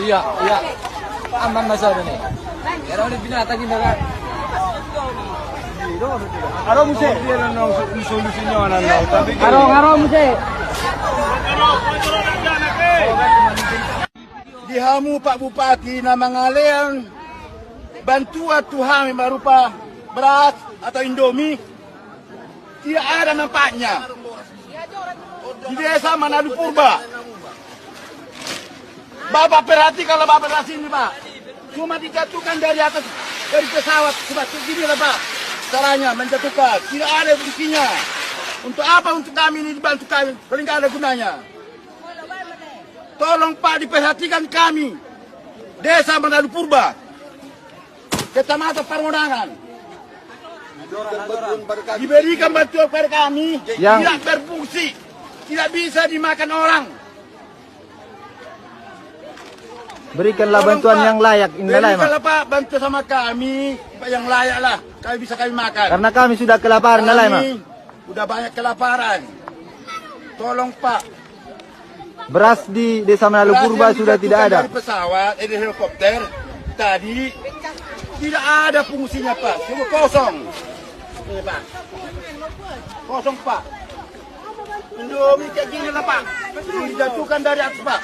Iya, iya. Aman masalah ini. Karena ini binatang kita kan. Arong muse. Solusinya anak tapi Arong muse. dihamu Pak Bupati na mangalian bantuan Tuhan berupa beras atau Indomie tidak ada nampaknya di desa Manado Purba. Bapak perhatikan Bapak beras ini Pak, cuma dijatuhkan dari atas dari pesawat seperti ini lah Pak. Caranya menjatuhkan, tidak ada buktinya. Untuk apa untuk kami ini dibantu kami? Paling tidak ada gunanya. Tolong Pak diperhatikan kami. Desa Manado Purba, Kecamatan Parmonangan. Diberikan bantuan kepada kami yang tidak berfungsi, tidak bisa dimakan orang. Berikanlah bantuan yang layak. Berikanlah Pak bantu sama kami yang layak lah. Kami bisa kami makan. Karena kami sudah kelaparan, kami sudah banyak kelaparan. Tolong Pak. Beras di Desa Manado Purba sudah tidak ada. Dari pesawat, dari helikopter tadi tidak ada fungsinya Pak, cuma kosong. Ini Pak, kosong Pak. Indomie kayak gini lah Pak, dijatuhkan dari atas Pak.